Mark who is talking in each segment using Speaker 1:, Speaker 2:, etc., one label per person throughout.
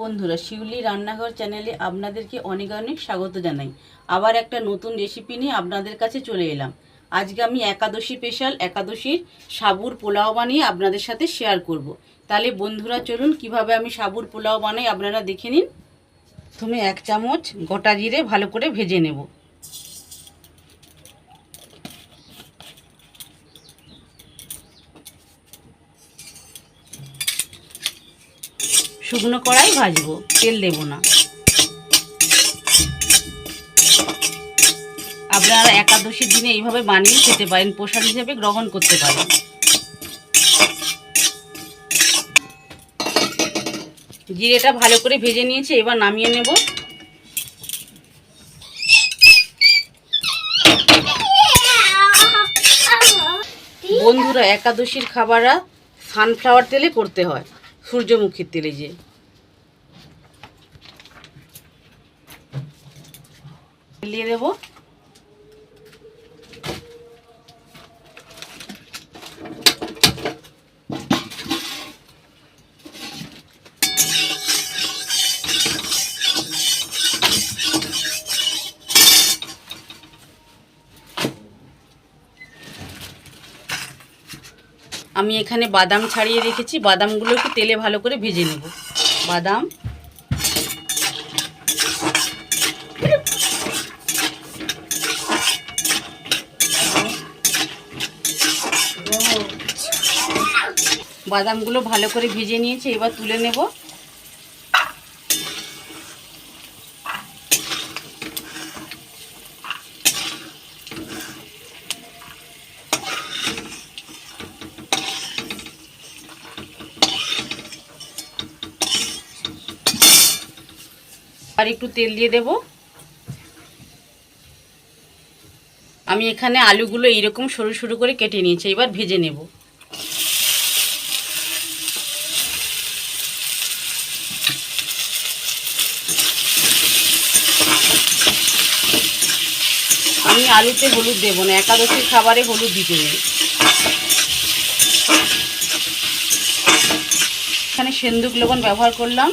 Speaker 1: বন্ধুরা, শিউলি রান্নাঘর চ্যানেলে আপনাদেরকে অনেক অনেক স্বাগত জানাই। আবার একটা নতুন রেসিপি নিয়ে আপনাদের কাছে চলে এলাম। আজকে আমি একাদশী স্পেশাল একাদশীর সাবুর পোলাও বানিয়ে আপনাদের সাথে শেয়ার করব। তাহলে বন্ধুরা চলুন কিভাবে আমি সাবুর পোলাও বানাই আপনারা দেখে নিন। প্রথমে 1 চামচ গোটা জিরে ভালো করে ভেজে নেব। শুকনো কড়াই ভাজবো, তেল দেব না। আপনারা একাদশীর দিনে এইভাবে বানিয়ে খেতে পারেন, প্রসাদ হিসেবে গ্রহণ করতে পারেন। জিরেটা ভালো করে ভেজে নিয়েছি, এবার নামিয়ে নেব। বন্ধুরা, একাদশীর খাবাররা সানফ্লাওয়ার তেলে করতে হয়, সূর্যমুখীর তেলে যে। দিয়ে দেব। আমি এখানে বাদাম ছাড়িয়ে রেখেছি, বাদামগুলো একটু তেলে ভালো করে ভেজে নেব। বাদাম, বাদামগুলো ভালো করে ভেজে নিয়েছি, এবার তুলে নেব। আর একটু তেল দিয়ে দেব। আমি এখানে আলুগুলো এইরকম সরু সরু করে কেটে নিয়েছি, এবার ভেজে নেব। আমি আলুতে হলুদ দেব না, একাদশীর খাবারে হলুদ দিতে নেই। এখানে সেন্দুক লবণ ব্যবহার করলাম।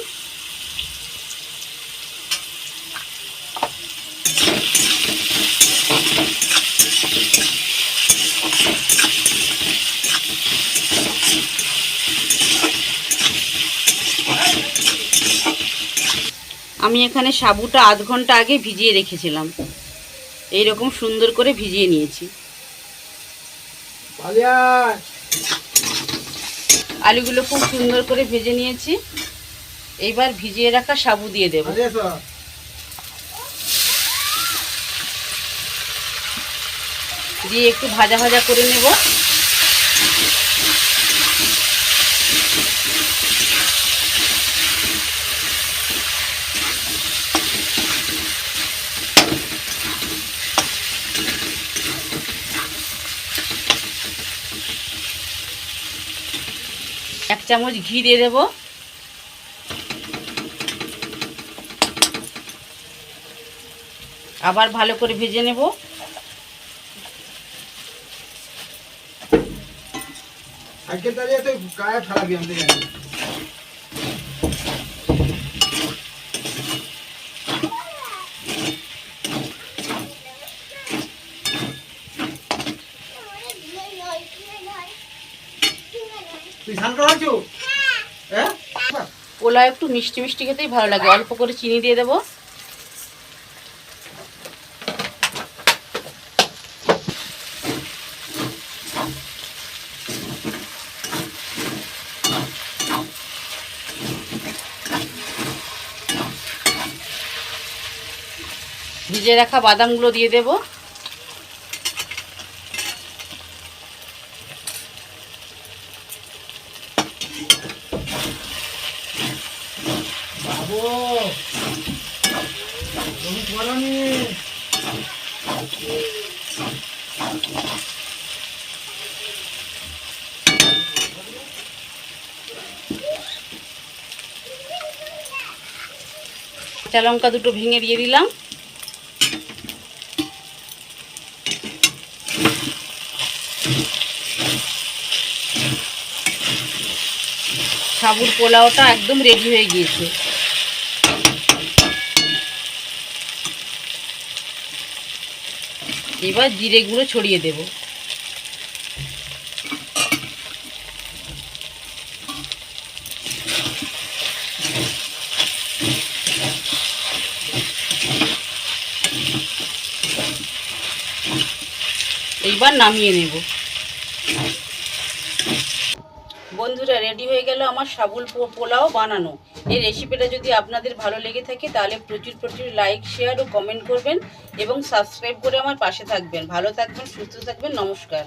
Speaker 1: আমি এখানে সাবুটা আধ ঘন্টা আগে ভিজিয়ে রেখেছিলাম, এইরকম সুন্দর করে ভিজিয়ে নিয়েছি। আলুগুলো খুব সুন্দর করে ভেজে নিয়েছি, এইবার ভিজিয়ে রাখা সাবু দিয়ে দেব। দিয়ে একটু ভাজা ভাজা করে নেব। এক চামচ ঘি দিয়ে দেব। আবার ভালো করে ভেজে নেব। আজকে তাহলে তো গায়ে ফেলাবি আমাদের জানি। তুই শান্ত আছো? হ্যাঁ, পোলাও একটু মিষ্টি মিষ্টি খেতেই ভালো লাগে, অল্প করে চিনি দিয়ে দেব। ভিজে রাখা বাদামগুলো দিয়ে দেব। কাঁচা লঙ্কা দুটো ভেঙে দিয়ে দিলাম। সাবুর পোলাওটা একদম রেডি হয়ে গিয়েছে। এবার জিরে গুঁড়ো ছড়িয়ে দেব। এইবার নামিয়ে নেব। বন্ধুরা, রেডি হয়ে গেল আমার সাবুর পোলাও বানানো। এই রেসিপিটা যদি আপনাদের ভালো লেগে থাকে তাহলে প্রচুর প্রচুর লাইক, শেয়ার ও কমেন্ট করবেন এবং সাবস্ক্রাইব করে আমার পাশে থাকবেন। ভালো থাকবেন, সুস্থ থাকবেন। নমস্কার।